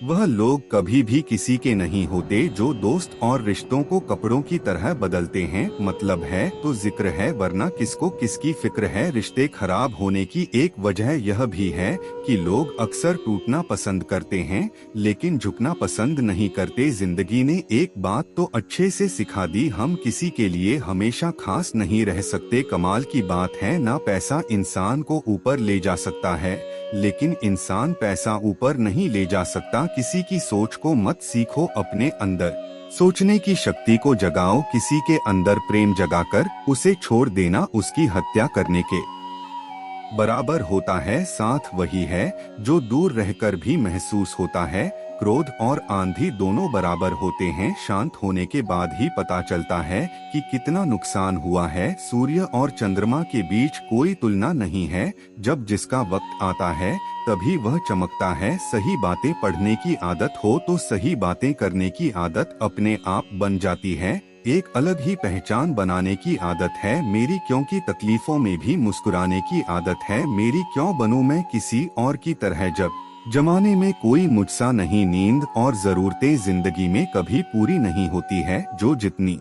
वह लोग कभी भी किसी के नहीं होते जो दोस्त और रिश्तों को कपड़ों की तरह बदलते हैं। मतलब है तो जिक्र है, वरना किसको किसकी फिक्र है। रिश्ते खराब होने की एक वजह यह भी है कि लोग अक्सर टूटना पसंद करते हैं लेकिन झुकना पसंद नहीं करते। जिंदगी ने एक बात तो अच्छे से सिखा दी, हम किसी के लिए हमेशा खास नहीं रह सकते। कमाल की बात है ना, पैसा इंसान को ऊपर ले जा सकता है लेकिन इंसान पैसा ऊपर नहीं ले जा सकता। किसी की सोच को मत सीखो, अपने अंदर सोचने की शक्ति को जगाओ। किसी के अंदर प्रेम जगाकर उसे छोड़ देना उसकी हत्या करने के बराबर होता है। साथ वही है जो दूर रहकर भी महसूस होता है। क्रोध और आंधी दोनों बराबर होते हैं, शांत होने के बाद ही पता चलता है कि कितना नुकसान हुआ है। सूर्य और चंद्रमा के बीच कोई तुलना नहीं है, जब जिसका वक्त आता है तभी वह चमकता है। सही बातें पढ़ने की आदत हो तो सही बातें करने की आदत अपने आप बन जाती है। एक अलग ही पहचान बनाने की आदत है मेरी, क्योंकि तकलीफों में भी मुस्कुराने की आदत है मेरी। क्यों बनूं मैं किसी और की तरह जब जमाने में कोई मुझसा नहीं। नींद और जरूरतें जिंदगी में कभी पूरी नहीं होती है। जो जितनी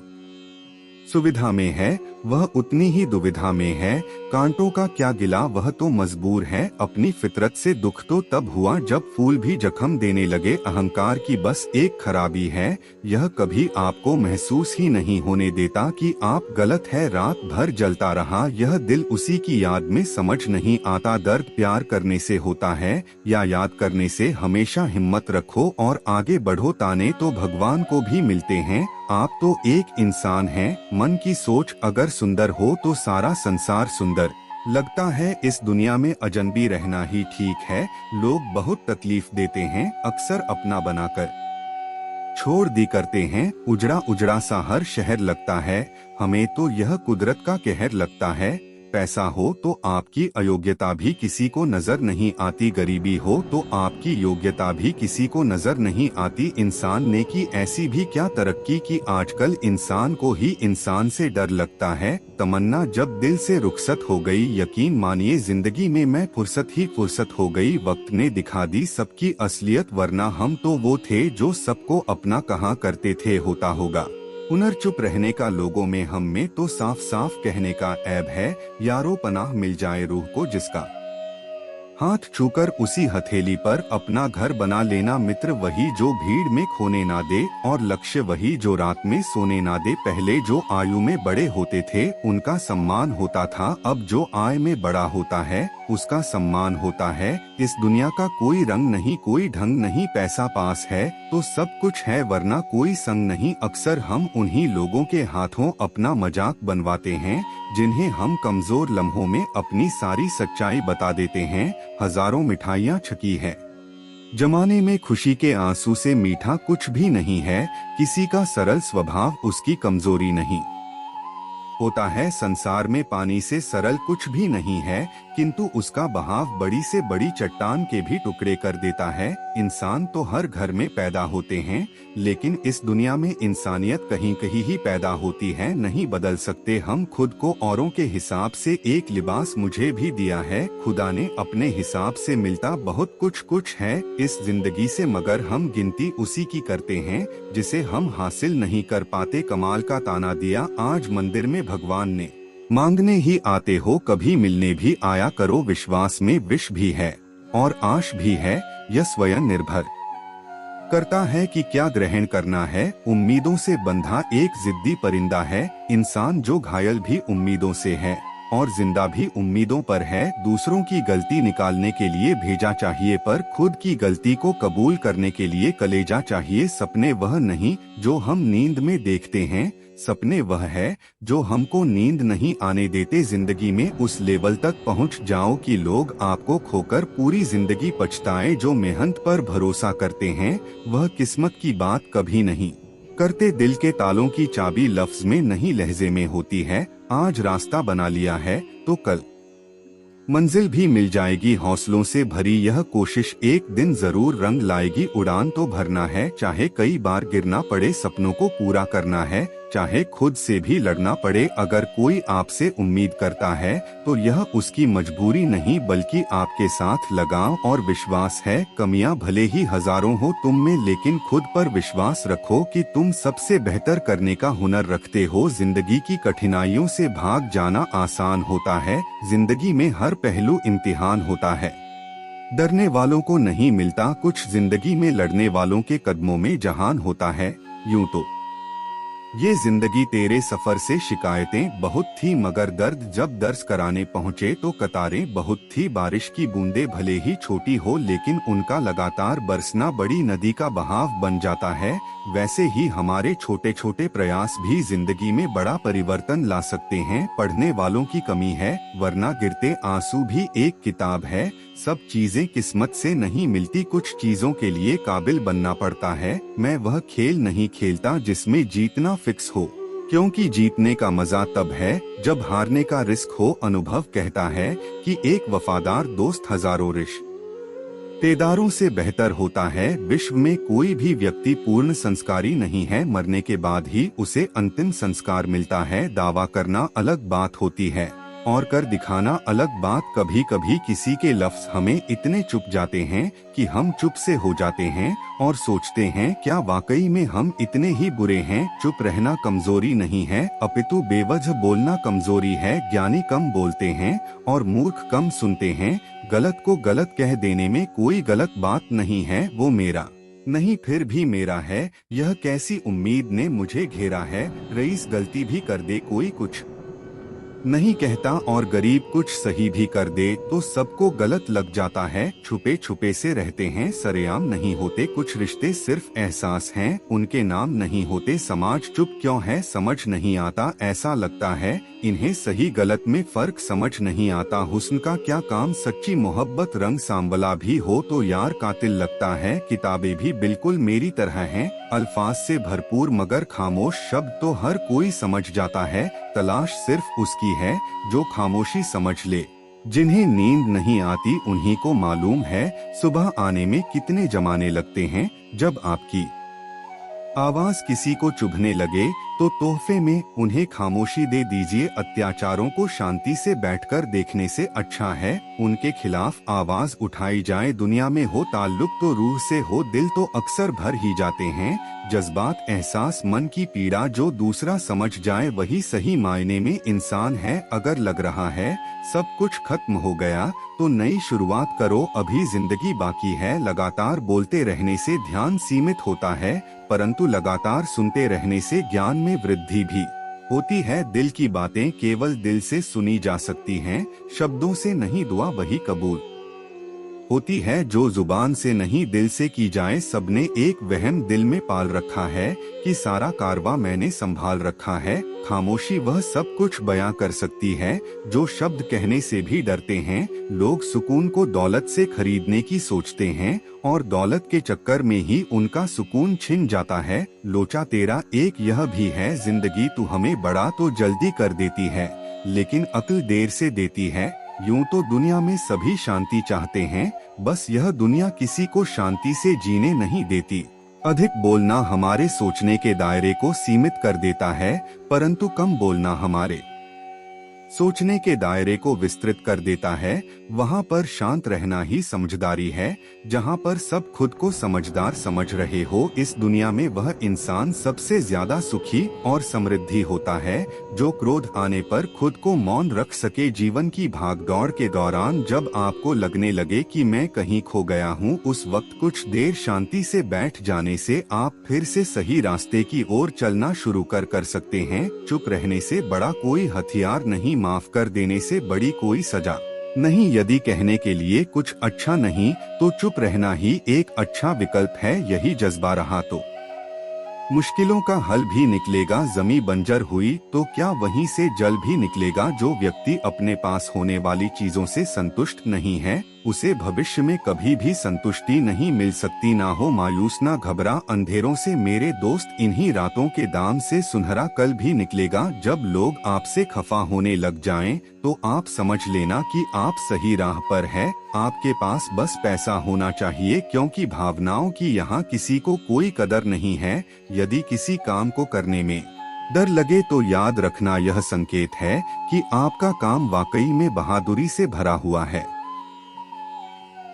सुविधा में है वह उतनी ही दुविधा में है। कांटों का क्या गिला, वह तो मजबूर है। अपनी फितरत से दुख तो तब हुआ जब फूल भी जख्म देने लगे। अहंकार की बस एक खराबी है, यह कभी आपको महसूस ही नहीं होने देता कि आप गलत है। रात भर जलता रहा यह दिल उसी की याद में, समझ नहीं आता दर्द प्यार करने से होता है या याद करने से। हमेशा हिम्मत रखो और आगे बढ़ो, ताने तो भगवान को भी मिलते हैं। आप तो एक इंसान हैं, मन की सोच अगर सुंदर हो तो सारा संसार सुंदर लगता है। इस दुनिया में अजनबी रहना ही ठीक है। लोग बहुत तकलीफ देते हैं, अक्सर अपना बनाकर छोड़ दी करते हैं। उजड़ा उजड़ा सा हर शहर लगता है, हमें तो यह कुदरत का कहर लगता है। पैसा हो तो आपकी अयोग्यता भी किसी को नजर नहीं आती, गरीबी हो तो आपकी योग्यता भी किसी को नजर नहीं आती। इंसान ने की ऐसी भी क्या तरक्की कि आजकल इंसान को ही इंसान से डर लगता है। तमन्ना जब दिल से रुखसत हो गई, यकीन मानिए जिंदगी में मैं फुर्सत ही फुर्सत हो गई। वक्त ने दिखा दी सबकी असलियत, वरना हम तो वो थे जो सबको अपना कहा करते थे। होता होगा हुनर चुप रहने का लोगों में, हम में तो साफ साफ कहने का ऐब है। यारो पनाह मिल जाए रूह को जिसका, हाथ छूकर उसी हथेली पर अपना घर बना लेना। मित्र वही जो भीड़ में खोने ना दे और लक्ष्य वही जो रात में सोने ना दे। पहले जो आयु में बड़े होते थे उनका सम्मान होता था, अब जो आय में बड़ा होता है उसका सम्मान होता है। इस दुनिया का कोई रंग नहीं, कोई ढंग नहीं, पैसा पास है तो सब कुछ है वरना कोई संग नहीं। अक्सर हम उन्हीं लोगों के हाथों अपना मजाक बनवाते हैं जिन्हें हम कमजोर लम्हों में अपनी सारी सच्चाई बता देते हैं। हजारों मिठाइयाँ छकी है जमाने में, खुशी के आंसू से मीठा कुछ भी नहीं है। किसी का सरल स्वभाव उसकी कमजोरी नहीं होता है। संसार में पानी से सरल कुछ भी नहीं है, किंतु उसका बहाव बड़ी से बड़ी चट्टान के भी टुकड़े कर देता है। इंसान तो हर घर में पैदा होते हैं लेकिन इस दुनिया में इंसानियत कहीं कहीं ही पैदा होती है। नहीं बदल सकते हम खुद को औरों के हिसाब से, एक लिबास मुझे भी दिया है खुदा ने, अपने हिसाब से मिलता बहुत कुछ है इस जिंदगी से, मगर हम गिनती उसी की करते हैं जिसे हम हासिल नहीं कर पाते। कमाल का ताना दिया आज मंदिर में भगवान ने, मांगने ही आते हो कभी मिलने भी आया करो। विश्वास में विष भी है और आश भी है, यह स्वयं निर्भर करता है कि क्या ग्रहण करना है। उम्मीदों से बंधा एक जिद्दी परिंदा है, इंसान जो घायल भी उम्मीदों से है और जिंदा भी उम्मीदों पर है। दूसरों की गलती निकालने के लिए भेजा चाहिए पर खुद की गलती को कबूल करने के लिए कलेजा चाहिए। सपने वह नहीं जो हम नींद में देखते हैं, सपने वह है जो हमको नींद नहीं आने देते। जिंदगी में उस लेवल तक पहुंच जाओ कि लोग आपको खोकर पूरी जिंदगी पछताएं। जो मेहनत पर भरोसा करते हैं वह किस्मत की बात कभी नहीं करते। दिल के तालों की चाबी लफ्ज में नहीं लहजे में होती है। आज रास्ता बना लिया है तो कल मंजिल भी मिल जाएगी। हौसलों से भरी यह कोशिश एक दिन जरूर रंग लाएगी। उड़ान तो भरना है, चाहे कई बार गिरना पड़े, सपनों को पूरा करना है। चाहे खुद से भी लड़ना पड़े। अगर कोई आपसे उम्मीद करता है तो यह उसकी मजबूरी नहीं बल्कि आपके साथ लगाव और विश्वास है। कमियां भले ही हजारों हो तुम में, लेकिन खुद पर विश्वास रखो कि तुम सबसे बेहतर करने का हुनर रखते हो। जिंदगी की कठिनाइयों से भाग जाना आसान होता है, जिंदगी में हर पहलू इम्तिहान होता है। डरने वालों को नहीं मिलता कुछ, जिंदगी में लड़ने वालों के कदमों में जहान होता है। यूं तो ये जिंदगी तेरे सफर से शिकायतें बहुत थी, मगर दर्द जब दर्ज कराने पहुँचे तो कतारें बहुत थी। बारिश की बूंदें भले ही छोटी हो लेकिन उनका लगातार बरसना बड़ी नदी का बहाव बन जाता है। वैसे ही हमारे छोटे छोटे प्रयास भी जिंदगी में बड़ा परिवर्तन ला सकते हैं। पढ़ने वालों की कमी है, वरना गिरते आंसू भी एक किताब है। सब चीजें किस्मत से नहीं मिलती, कुछ चीजों के लिए काबिल बनना पड़ता है। मैं वह खेल नहीं खेलता जिसमें जीतना फिक्स हो, क्योंकि जीतने का मजा तब है जब हारने का रिस्क हो। अनुभव कहता है कि एक वफादार दोस्त हजारों रिश्तेदारों से बेहतर होता है। विश्व में कोई भी व्यक्ति पूर्ण संस्कारी नहीं है, मरने के बाद ही उसे अंतिम संस्कार मिलता है। दावा करना अलग बात होती है और कर दिखाना अलग बात। कभी कभी किसी के लफ्ज हमें इतने चुप जाते हैं कि हम चुप से हो जाते हैं और सोचते हैं क्या वाकई में हम इतने ही बुरे हैं। चुप रहना कमजोरी नहीं है, अपितु बेवजह बोलना कमजोरी है। ज्ञानी कम बोलते हैं और मूर्ख कम सुनते हैं। गलत को गलत कह देने में कोई गलत बात नहीं है, वो मेरा नहीं फिर भी मेरा है। यह कैसी उम्मीद ने मुझे घेरा है, रईस गलती भी कर दे कोई कुछ नहीं कहता और गरीब कुछ सही भी कर दे तो सबको गलत लग जाता है। छुपे छुपे से रहते हैं, सरेआम नहीं होते। कुछ रिश्ते सिर्फ एहसास हैं, उनके नाम नहीं होते। समाज चुप क्यों है समझ नहीं आता, ऐसा लगता है इन्हें सही गलत में फर्क समझ नहीं आता। हुस्न का क्या काम, सच्ची मोहब्बत रंग सांवला भी हो तो यार कातिल लगता है। किताबें भी बिल्कुल मेरी तरह हैं, अल्फाज से भरपूर मगर खामोश। शब्द तो हर कोई समझ जाता है, तलाश सिर्फ उसकी है जो खामोशी समझ ले। जिन्हें नींद नहीं आती उन्हीं को मालूम है सुबह आने में कितने जमाने लगते हैं। जब आपकी आवाज किसी को चुभने लगे तो तोहफे में उन्हें खामोशी दे दीजिए। अत्याचारों को शांति से बैठकर देखने से अच्छा है उनके खिलाफ आवाज उठाई जाए। दुनिया में हो ताल्लुक तो रूह से हो, दिल तो अक्सर भर ही जाते हैं। जज्बात एहसास मन की पीड़ा जो दूसरा समझ जाए वही सही मायने में इंसान है। अगर लग रहा है सब कुछ खत्म हो गया तो नई शुरुआत करो, अभी जिंदगी बाकी है। लगातार बोलते रहने से ध्यान सीमित होता है, परंतु लगातार सुनते रहने से ज्ञान में वृद्धि भी होती है। दिल की बातें केवल दिल से सुनी जा सकती हैं, शब्दों से नहीं। दुआ वही कबूल होती है जो जुबान से नहीं दिल से की जाए। सबने एक वहम दिल में पाल रखा है कि सारा कारवां मैंने संभाल रखा है। खामोशी वह सब कुछ बयां कर सकती है जो शब्द कहने से भी डरते हैं। लोग सुकून को दौलत से खरीदने की सोचते हैं और दौलत के चक्कर में ही उनका सुकून छिन जाता है। लोचा तेरा एक यह भी है, जिंदगी तू हमें बड़ा तो जल्दी कर देती है लेकिन अक्ल देर से देती है। यूं तो दुनिया में सभी शांति चाहते हैं, बस यह दुनिया किसी को शांति से जीने नहीं देती। अधिक बोलना हमारे सोचने के दायरे को सीमित कर देता है, परंतु कम बोलना हमारे सोचने के दायरे को विस्तृत कर देता है। वहाँ पर शांत रहना ही समझदारी है। जहाँ पर सब खुद को समझदार समझ रहे हो, इस दुनिया में वह इंसान सबसे ज्यादा सुखी और समृद्धि होता है जो क्रोध आने पर खुद को मौन रख सके। जीवन की भागदौड़ के दौरान जब आपको लगने लगे कि मैं कहीं खो गया हूँ, उस वक्त कुछ देर शांति से बैठ जाने से आप फिर से सही रास्ते की ओर चलना शुरू कर सकते हैं। चुप रहने से बड़ा कोई हथियार नहीं, माफ कर देने से बड़ी कोई सजा नहीं। यदि कहने के लिए कुछ अच्छा नहीं तो चुप रहना ही एक अच्छा विकल्प है। यही जज्बा रहा तो मुश्किलों का हल भी निकलेगा। जमी बंजर हुई तो क्या वहीं से जल भी निकलेगा। जो व्यक्ति अपने पास होने वाली चीजों से संतुष्ट नहीं है, उसे भविष्य में कभी भी संतुष्टि नहीं मिल सकती। ना हो मायूस ना घबरा अंधेरों से मेरे दोस्त, इन्हीं रातों के दाम से सुनहरा कल भी निकलेगा। जब लोग आपसे खफा होने लग जाएं, तो आप समझ लेना कि आप सही राह पर है। आपके पास बस पैसा होना चाहिए, क्योंकि भावनाओं की यहाँ किसी को कोई कदर नहीं है। यदि किसी काम को करने में डर लगे तो याद रखना यह संकेत है कि आपका काम वाकई में बहादुरी से भरा हुआ है।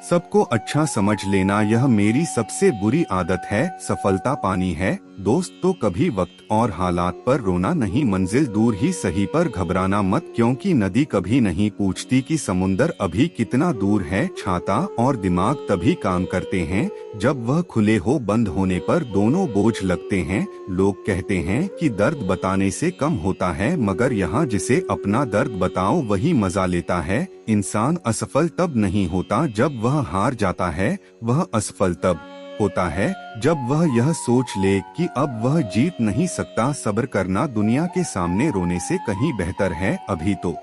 सबको अच्छा समझ लेना यह मेरी सबसे बुरी आदत है। सफलता पानी है दोस्त, तो कभी वक्त और हालात पर रोना नहीं, मंजिल दूर ही सही पर घबराना मत, क्योंकि नदी कभी नहीं पूछती कि समुंदर अभी कितना दूर है। छाता और दिमाग तभी काम करते हैं जब वह खुले हो, बंद होने पर दोनों बोझ लगते हैं। लोग कहते हैं कि दर्द बताने से कम होता है, मगर यहाँ जिसे अपना दर्द बताओ वही मजा लेता है। इंसान असफल तब नहीं होता जब वह हार जाता है, वह असफल तब होता है जब वह यह सोच ले कि अब वह जीत नहीं सकता। सब्र करना दुनिया के सामने रोने से कहीं बेहतर है। अभी तो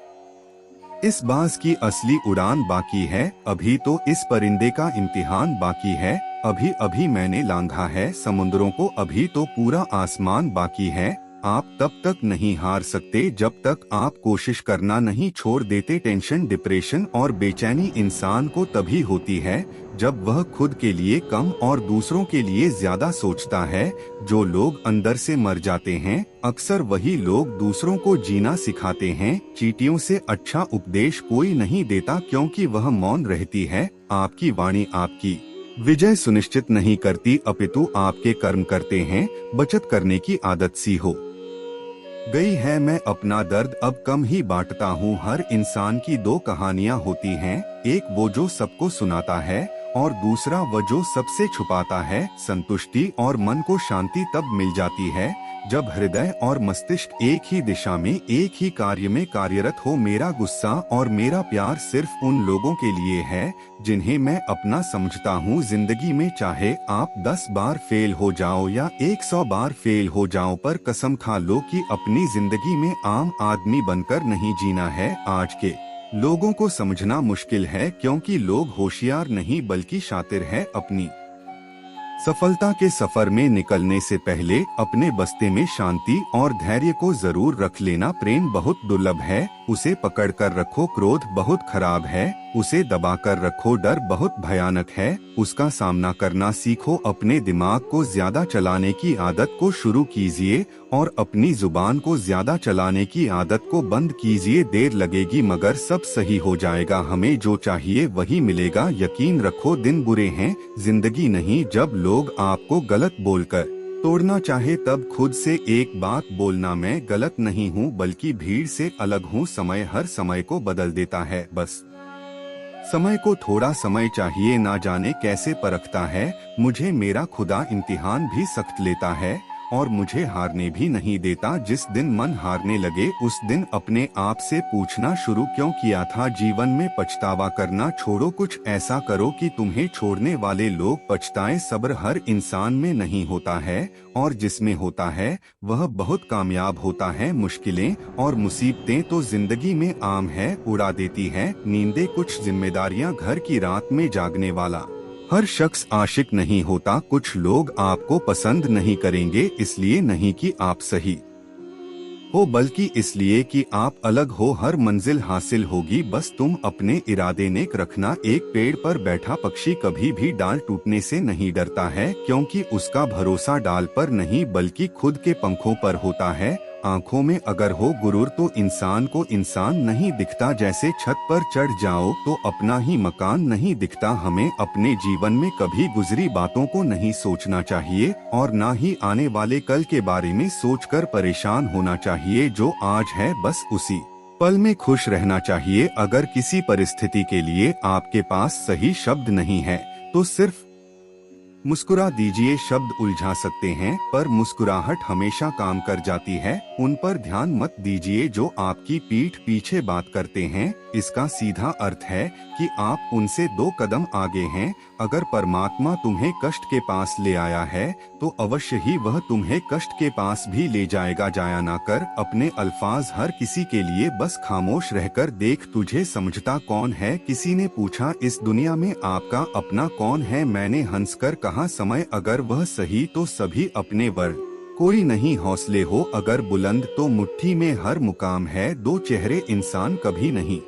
इस बाज की असली उड़ान बाकी है, अभी तो इस परिंदे का इम्तिहान बाकी है। अभी अभी मैंने लांघा है समुद्रों को, अभी तो पूरा आसमान बाकी है। आप तब तक नहीं हार सकते जब तक आप कोशिश करना नहीं छोड़ देते। टेंशन, डिप्रेशन और बेचैनी इंसान को तभी होती है जब वह खुद के लिए कम और दूसरों के लिए ज्यादा सोचता है। जो लोग अंदर से मर जाते हैं अक्सर वही लोग दूसरों को जीना सिखाते हैं। चींटियों से अच्छा उपदेश कोई नहीं देता, क्योंकि वह मौन रहती है। आपकी वाणी आपकी विजय सुनिश्चित नहीं करती, अपितु आपके कर्म करते हैं। बचत करने की आदत सी हो गई है, मैं अपना दर्द अब कम ही बांटता हूँ। हर इंसान की दो कहानियाँ होती हैं, एक वो जो सबको सुनाता है और दूसरा वो जो सबसे छुपाता है। संतुष्टि और मन को शांति तब मिल जाती है जब हृदय और मस्तिष्क एक ही दिशा में, एक ही कार्य में कार्यरत हो। मेरा गुस्सा और मेरा प्यार सिर्फ उन लोगों के लिए है जिन्हें मैं अपना समझता हूँ। जिंदगी में चाहे आप 10 बार फेल हो जाओ या 100 बार फेल हो जाओ, पर कसम खा लो कि अपनी जिंदगी में आम आदमी बनकर नहीं जीना है। आज के लोगों को समझना मुश्किल है, क्योंकि लोग होशियार नहीं बल्कि शातिर है। अपनी सफलता के सफर में निकलने से पहले अपने बस्ते में शांति और धैर्य को जरूर रख लेना। प्रेम बहुत दुर्लभ है, उसे पकड़ कर रखो। क्रोध बहुत खराब है, उसे दबा कर रखो। डर बहुत भयानक है, उसका सामना करना सीखो। अपने दिमाग को ज्यादा चलाने की आदत को शुरू कीजिए और अपनी जुबान को ज्यादा चलाने की आदत को बंद कीजिए। देर लगेगी मगर सब सही हो जाएगा। हमें जो चाहिए वही मिलेगा, यकीन रखो। दिन बुरे हैं, जिंदगी नहीं। जब लोग आपको गलत बोलकर तोड़ना चाहे तब खुद से एक बात बोलना, मैं गलत नहीं हूँ बल्कि भीड़ से अलग हूँ। समय हर समय को बदल देता है, बस समय को थोड़ा समय चाहिए। ना जाने कैसे परखता है मुझे मेरा खुदा, इम्तिहान भी सख्त लेता है और मुझे हारने भी नहीं देता। जिस दिन मन हारने लगे उस दिन अपने आप से पूछना शुरू क्यों किया था। जीवन में पछतावा करना छोड़ो, कुछ ऐसा करो कि तुम्हें छोड़ने वाले लोग पछताएं। सब्र हर इंसान में नहीं होता है और जिसमें होता है वह बहुत कामयाब होता है। मुश्किलें और मुसीबतें तो जिंदगी में आम है, उड़ा देती है नींदें कुछ जिम्मेदारियां। घर की रात में जागने वाला हर शख्स आशिक नहीं होता। कुछ लोग आपको पसंद नहीं करेंगे इसलिए नहीं कि आप सही हो, बल्कि इसलिए कि आप अलग हो। हर मंजिल हासिल होगी, बस तुम अपने इरादे नेक रखना। एक पेड़ पर बैठा पक्षी कभी भी डाल टूटने से नहीं डरता है, क्योंकि उसका भरोसा डाल पर नहीं बल्कि खुद के पंखों पर होता है। आंखों में अगर हो गुरूर तो इंसान को इंसान नहीं दिखता। जैसे छत पर चढ़ जाओ तो अपना ही मकान नहीं दिखता। हमें अपने जीवन में कभी गुजरी बातों को नहीं सोचना चाहिए और ना ही आने वाले कल के बारे में सोचकर परेशान होना चाहिए। जो आज है बस उसी पल में खुश रहना चाहिए। अगर किसी परिस्थिति के लिए आपके पास सही शब्द नहीं है तो सिर्फ मुस्कुरा दीजिए। शब्द उलझा सकते हैं पर मुस्कुराहट हमेशा काम कर जाती है। उन पर ध्यान मत दीजिए जो आपकी पीठ पीछे बात करते हैं। इसका सीधा अर्थ है कि आप उनसे 2 कदम आगे हैं। अगर परमात्मा तुम्हें कष्ट के पास ले आया है तो अवश्य ही वह तुम्हें कष्ट के पास भी ले जाएगा। जाया ना कर अपने अल्फाज हर किसी के लिए, बस खामोश रहकर देख तुझे समझता कौन है। किसी ने पूछा इस दुनिया में आपका अपना कौन है, मैंने हंसकर कहा समय। अगर वह सही तो सभी अपने वर्ग। कोई नहीं हौसले हो अगर बुलंद तो मुट्ठी में हर मुकाम है। 2 चेहरे इंसान कभी नहीं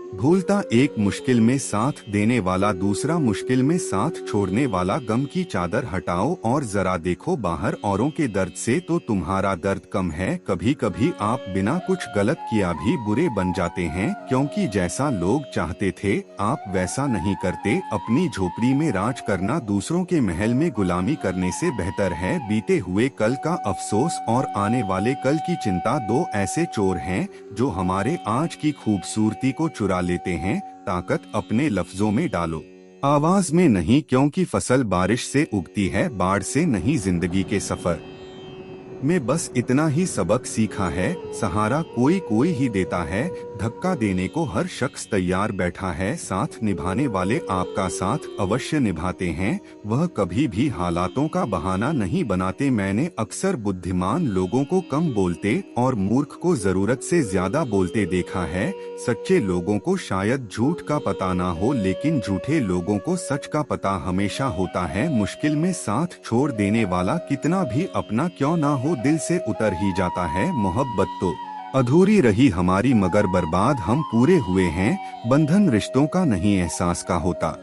भूलता एक मुश्किल में साथ देने वाला, दूसरा मुश्किल में साथ छोड़ने वाला। गम की चादर हटाओ और जरा देखो बाहर, औरों के दर्द से तो तुम्हारा दर्द कम है। कभी कभी आप बिना कुछ गलत किया भी बुरे बन जाते हैं, क्योंकि जैसा लोग चाहते थे आप वैसा नहीं करते। अपनी झोपड़ी में राज करना दूसरों के महल में गुलामी करने से बेहतर है। बीते हुए कल का अफसोस और आने वाले कल की चिंता दो ऐसे चोर हैं जो हमारे आज की खूबसूरती को चुरा लेते हैं। ताकत अपने लफ्जों में डालो, आवाज में नहीं, क्योंकि फसल बारिश से उगती है, बाढ़ से नहीं। जिंदगी के सफर में बस इतना ही सबक सीखा है, सहारा कोई कोई ही देता है। धक्का देने को हर शख्स तैयार बैठा है, साथ निभाने वाले आपका साथ अवश्य निभाते हैं। वह कभी भी हालातों का बहाना नहीं बनाते। मैंने अक्सर बुद्धिमान लोगों को कम बोलते और मूर्ख को जरूरत से ज्यादा बोलते देखा है। सच्चे लोगों को शायद झूठ का पता ना हो, लेकिन झूठे लोगों को सच का पता हमेशा होता है। मुश्किल में साथ छोड़ देने वाला कितना भी अपना क्यों ना हो, दिल से उतर ही जाता है। मोहब्बत तो अधूरी रही हमारी, मगर बर्बाद हम पूरे हुए हैं। बंधन रिश्तों का नहीं एहसास का होता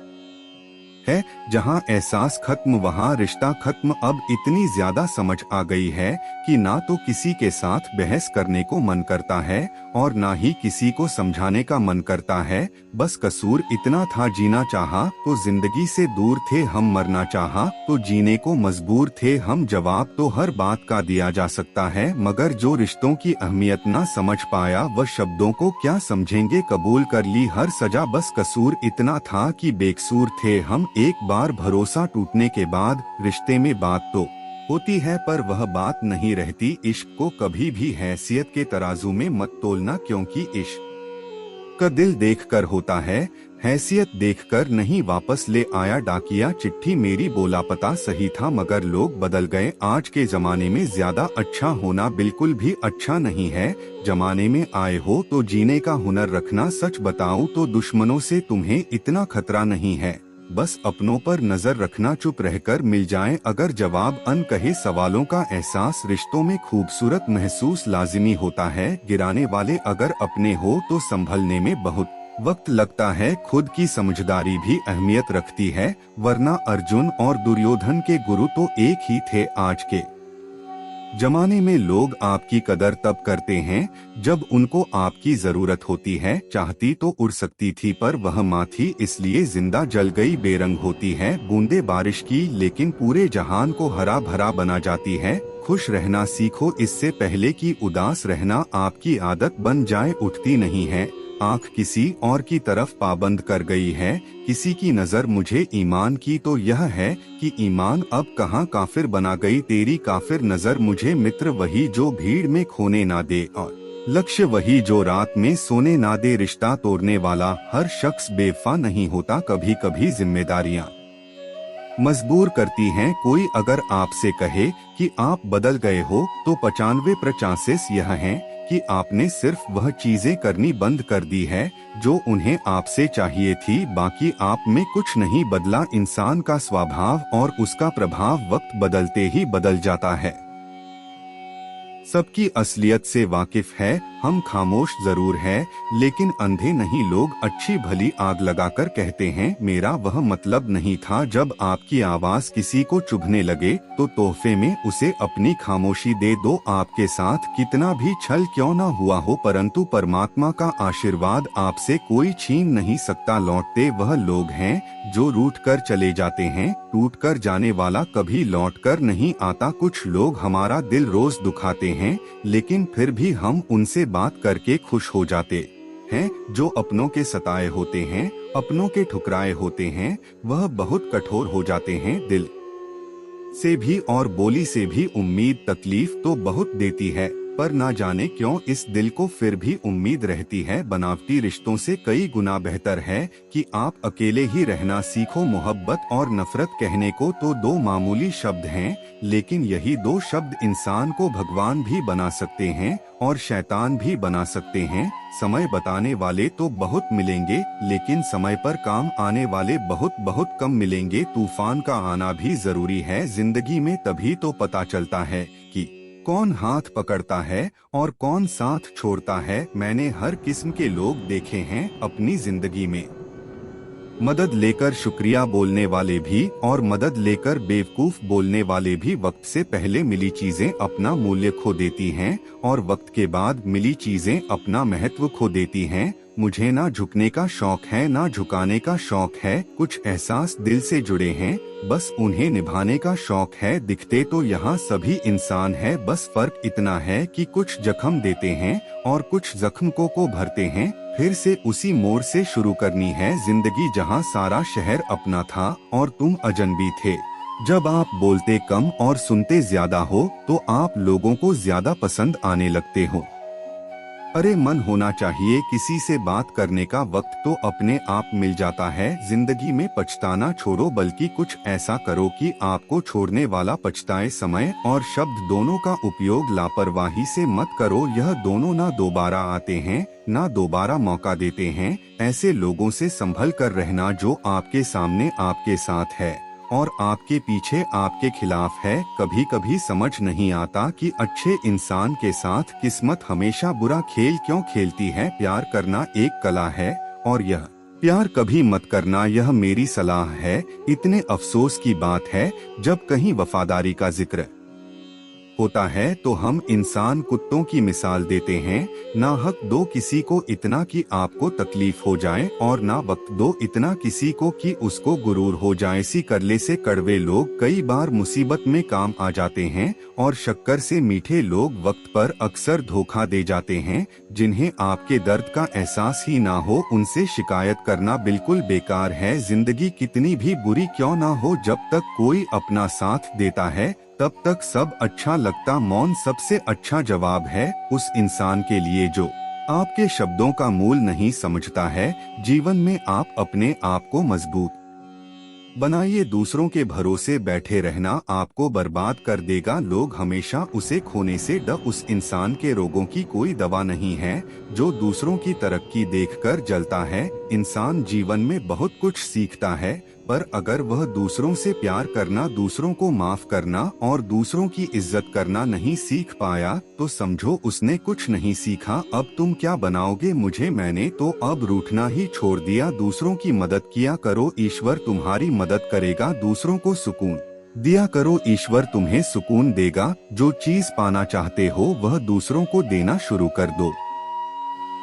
है, जहाँ एहसास खत्म वहाँ रिश्ता खत्म। अब इतनी ज्यादा समझ आ गई है कि ना तो किसी के साथ बहस करने को मन करता है और ना ही किसी को समझाने का मन करता है। बस कसूर इतना था, जीना चाहा तो जिंदगी से दूर थे हम, मरना चाहा तो जीने को मजबूर थे हम। जवाब तो हर बात का दिया जा सकता है, मगर जो रिश्तों की अहमियत ना समझ पाया वह शब्दों को क्या समझेंगे। कबूल कर ली हर सजा, बस कसूर इतना था कि बेकसूर थे हम। एक बार भरोसा टूटने के बाद रिश्ते में बात तो होती है, पर वह बात नहीं रहती। इश्क को कभी भी हैसियत के तराजू में मत तोलना, क्योंकि इश्क का दिल देखकर होता है, हैसियत देखकर नहीं। वापस ले आया डाकिया चिट्ठी मेरी, बोला पता सही था मगर लोग बदल गए। आज के जमाने में ज्यादा अच्छा होना बिल्कुल भी अच्छा नहीं है। जमाने में आए हो तो जीने का हुनर रखना। सच बताऊं तो दुश्मनों से तुम्हें इतना खतरा नहीं है, बस अपनों पर नजर रखना। चुप रहकर मिल जाएं अगर जवाब, अनकहे सवालों का एहसास रिश्तों में खूबसूरत महसूस लाजिमी होता है। गिराने वाले अगर अपने हो तो संभलने में बहुत वक्त लगता है। खुद की समझदारी भी अहमियत रखती है, वरना अर्जुन और दुर्योधन के गुरु तो एक ही थे। आज के जमाने में लोग आपकी कदर तब करते हैं जब उनको आपकी जरूरत होती है। चाहती तो उड़ सकती थी पर वह माँ थी, इसलिए जिंदा जल गई। बेरंग होती है बूंदे बारिश की, लेकिन पूरे जहान को हरा भरा बना जाती है। खुश रहना सीखो इससे पहले कि उदास रहना आपकी आदत बन जाए। उठती नहीं है आँख किसी और की तरफ पाबंद कर गई है। किसी की नजर मुझे ईमान की तो यह है कि ईमान अब कहाँ काफिर बना गई। तेरी काफिर नजर मुझे मित्र वही जो भीड़ में खोने ना दे, और लक्ष्य वही जो रात में सोने ना दे। रिश्ता तोड़ने वाला हर शख्स बेवफा नहीं होता, कभी कभी जिम्मेदारियाँ मजबूर करती हैं। कोई अगर आपसे कहे कि आप बदल गए हो तो 95% यह है कि आपने सिर्फ वह चीजें करनी बंद कर दी है जो उन्हें आपसे चाहिए थी। बाकी आप में कुछ नहीं बदला। इंसान का स्वभाव और उसका प्रभाव वक्त बदलते ही बदल जाता है। सबकी असलियत से वाकिफ है, हम खामोश जरूर है लेकिन अंधे नहीं। लोग अच्छी भली आग लगाकर कहते हैं मेरा वह मतलब नहीं था। जब आपकी आवाज किसी को चुभने लगे तो तोहफे में उसे अपनी खामोशी दे दो। आपके साथ कितना भी छल क्यों न हुआ हो, परंतु परमात्मा का आशीर्वाद आपसे कोई छीन नहीं सकता। लौटते वह लोग हैं जो रूठ कर चले जाते हैं, टूट कर जाने वाला कभी लौट कर नहीं आता। कुछ लोग हमारा दिल रोज दुखाते हैं, लेकिन फिर भी हम उनसे बात करके खुश हो जाते हैं। जो अपनों के सताए होते हैं, अपनों के ठुकराए होते हैं, वह बहुत कठोर हो जाते हैं। दिल से भी और बोली से भी उम्मीद तकलीफ तो बहुत देती है, पर ना जाने क्यों इस दिल को फिर भी उम्मीद रहती है। बनावटी रिश्तों से कई गुना बेहतर है कि आप अकेले ही रहना सीखो। मोहब्बत और नफरत कहने को तो दो मामूली शब्द हैं, लेकिन यही दो शब्द इंसान को भगवान भी बना सकते हैं और शैतान भी बना सकते हैं। समय बताने वाले तो बहुत मिलेंगे, लेकिन समय पर काम आने वाले बहुत बहुत कम मिलेंगे। तूफान का आना भी जरूरी है जिंदगी में, तभी तो पता चलता है कि कौन हाथ पकड़ता है और कौन साथ छोड़ता है। मैंने हर किस्म के लोग देखे हैं अपनी जिंदगी में। मदद लेकर शुक्रिया बोलने वाले भी और मदद लेकर बेवकूफ बोलने वाले भी वक्त से पहले मिली चीजें अपना मूल्य खो देती हैं और वक्त के बाद मिली चीजें अपना महत्व खो देती हैं। मुझे ना झुकने का शौक है ना झुकाने का शौक है, कुछ एहसास दिल से जुड़े हैं, बस उन्हें निभाने का शौक है। दिखते तो यहाँ सभी इंसान है, बस फर्क इतना है कि कुछ जख्म देते हैं और कुछ जख्म को भरते हैं। फिर से उसी मोड़ से शुरू करनी है जिंदगी, जहाँ सारा शहर अपना था और तुम अजनबी थे। जब आप बोलते कम और सुनते ज्यादा हो तो आप लोगों को ज्यादा पसंद आने लगते हो। अरे मन होना चाहिए किसी से बात करने का, वक्त तो अपने आप मिल जाता है। जिंदगी में पछताना छोड़ो, बल्कि कुछ ऐसा करो कि आपको छोड़ने वाला पछताए। समय और शब्द दोनों का उपयोग लापरवाही से मत करो, यह दोनों ना दोबारा आते हैं ना दोबारा मौका देते हैं। ऐसे लोगों से संभल कर रहना जो आपके सामने आपके साथ है और आपके पीछे आपके खिलाफ है। कभी कभी समझ नहीं आता कि अच्छे इंसान के साथ किस्मत हमेशा बुरा खेल क्यों खेलती है। प्यार करना एक कला है और यह प्यार कभी मत करना, यह मेरी सलाह है। इतने अफसोस की बात है जब कहीं वफादारी का जिक्र होता है तो हम इंसान कुत्तों की मिसाल देते हैं। ना हक दो किसी को इतना कि आपको तकलीफ हो जाए और ना वक्त दो इतना किसी को कि उसको गुरूर हो जाए। सी करले से कड़वे लोग कई बार मुसीबत में काम आ जाते हैं और शक्कर से मीठे लोग वक्त पर अक्सर धोखा दे जाते हैं। जिन्हें आपके दर्द का एहसास ही ना हो उनसे शिकायत करना बिल्कुल बेकार है। जिंदगी कितनी भी बुरी क्यों ना हो, जब तक कोई अपना साथ देता है तब तक सब अच्छा लगता। मौन सबसे अच्छा जवाब है उस इंसान के लिए जो आपके शब्दों का मूल नहीं समझता है। जीवन में आप अपने आप को मजबूत बनाइए, दूसरों के भरोसे बैठे रहना आपको बर्बाद कर देगा। लोग हमेशा उसे खोने से उस इंसान के रोगों की कोई दवा नहीं है जो दूसरों की तरक्की देखकर जलता है। इंसान जीवन में बहुत कुछ सीखता है, पर अगर वह दूसरों से प्यार करना, दूसरों को माफ करना और दूसरों की इज्जत करना नहीं सीख पाया तो समझो उसने कुछ नहीं सीखा। अब तुम क्या बनाओगे मुझे, मैंने तो अब रूठना ही छोड़ दिया। दूसरों की मदद किया करो, ईश्वर तुम्हारी मदद करेगा। दूसरों को सुकून दिया करो, ईश्वर तुम्हें सुकून देगा। जो चीज पाना चाहते हो वह दूसरों को देना शुरू कर दो,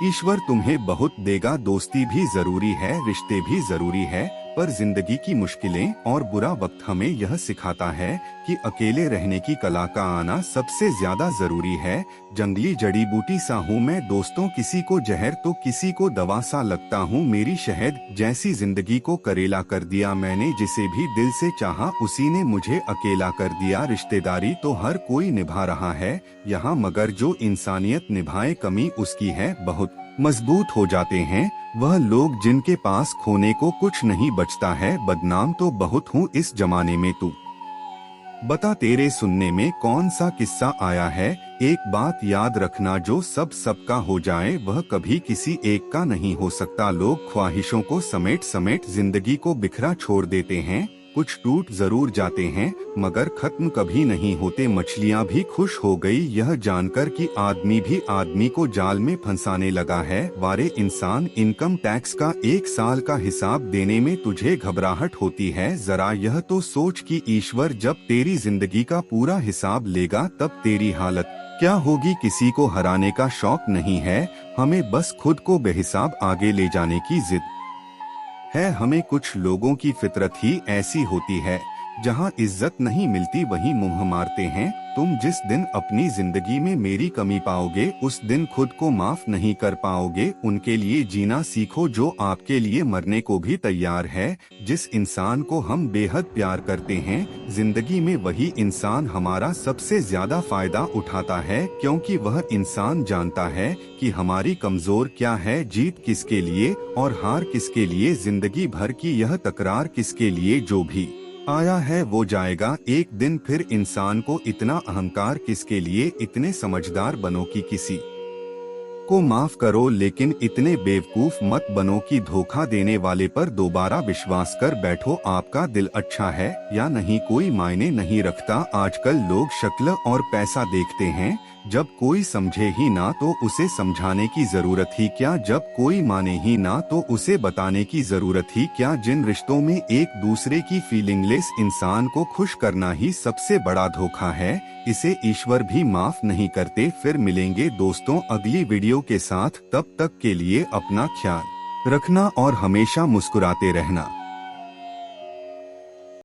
ईश्वर तुम्हें बहुत देगा। दोस्ती भी जरूरी है, रिश्ते भी जरूरी है, पर जिंदगी की मुश्किलें और बुरा वक्त हमें यह सिखाता है कि अकेले रहने की कला का आना सबसे ज्यादा जरूरी है। जंगली जड़ी बूटी सा हूँ मैं दोस्तों, किसी को जहर तो किसी को दवा सा लगता हूँ। मेरी शहद जैसी जिंदगी को करेला कर दिया मैंने, जिसे भी दिल से चाहा उसी ने मुझे अकेला कर दिया। रिश्तेदारी तो हर कोई निभा रहा है यहाँ, मगर जो इंसानियत निभाए कमी उसकी है। बहुत मजबूत हो जाते हैं वह लोग जिनके पास खोने को कुछ नहीं बचता है। बदनाम तो बहुत हूँ इस जमाने में, तू बता तेरे सुनने में कौन सा किस्सा आया है। एक बात याद रखना, जो सबका हो जाए वह कभी किसी एक का नहीं हो सकता। लोग ख्वाहिशों को समेट समेट जिंदगी को बिखरा छोड़ देते हैं। कुछ टूट जरूर जाते हैं मगर खत्म कभी नहीं होते। मछलियां भी खुश हो गई यह जानकर कि आदमी भी आदमी को जाल में फंसाने लगा है। वारे इंसान, इनकम टैक्स का 1 साल का हिसाब देने में तुझे घबराहट होती है। जरा यह तो सोच कि ईश्वर जब तेरी जिंदगी का पूरा हिसाब लेगा तब तेरी हालत क्या होगी। किसी को हराने का शौक नहीं है, हमें बस खुद को बेहिसाब आगे ले जाने की जिद है। हमें कुछ लोगों की फितरत ही ऐसी होती है, जहां इज्जत नहीं मिलती वहीं मुंह मारते हैं। तुम जिस दिन अपनी जिंदगी में मेरी कमी पाओगे उस दिन खुद को माफ नहीं कर पाओगे। उनके लिए जीना सीखो जो आपके लिए मरने को भी तैयार है। जिस इंसान को हम बेहद प्यार करते हैं जिंदगी में वही इंसान हमारा सबसे ज्यादा फायदा उठाता है, क्योंकि वह इंसान जानता है कि हमारी कमजोर क्या है, जीत किसके लिए और हार किसके लिए, जिंदगी भर की यह तकरार किसके लिए। जो भी आया है वो जाएगा एक दिन, फिर इंसान को इतना अहंकार किसके लिए। इतने समझदार बनो कि किसी को माफ करो, लेकिन इतने बेवकूफ मत बनो कि धोखा देने वाले पर दोबारा विश्वास कर बैठो। आपका दिल अच्छा है या नहीं कोई मायने नहीं रखता। आजकल लोग शक्ल और पैसा देखते हैं। जब कोई समझे ही ना तो उसे समझाने की जरूरत ही क्या, जब कोई माने ही ना तो उसे बताने की जरूरत ही क्या। जिन रिश्तों में एक दूसरे की फीलिंगलेस इंसान को खुश करना ही सबसे बड़ा धोखा है, इसे ईश्वर भी माफ नहीं करते। फिर मिलेंगे दोस्तों अगली वीडियो के साथ, तब तक के लिए अपना ख्याल रखना और हमेशा मुस्कुराते रहना।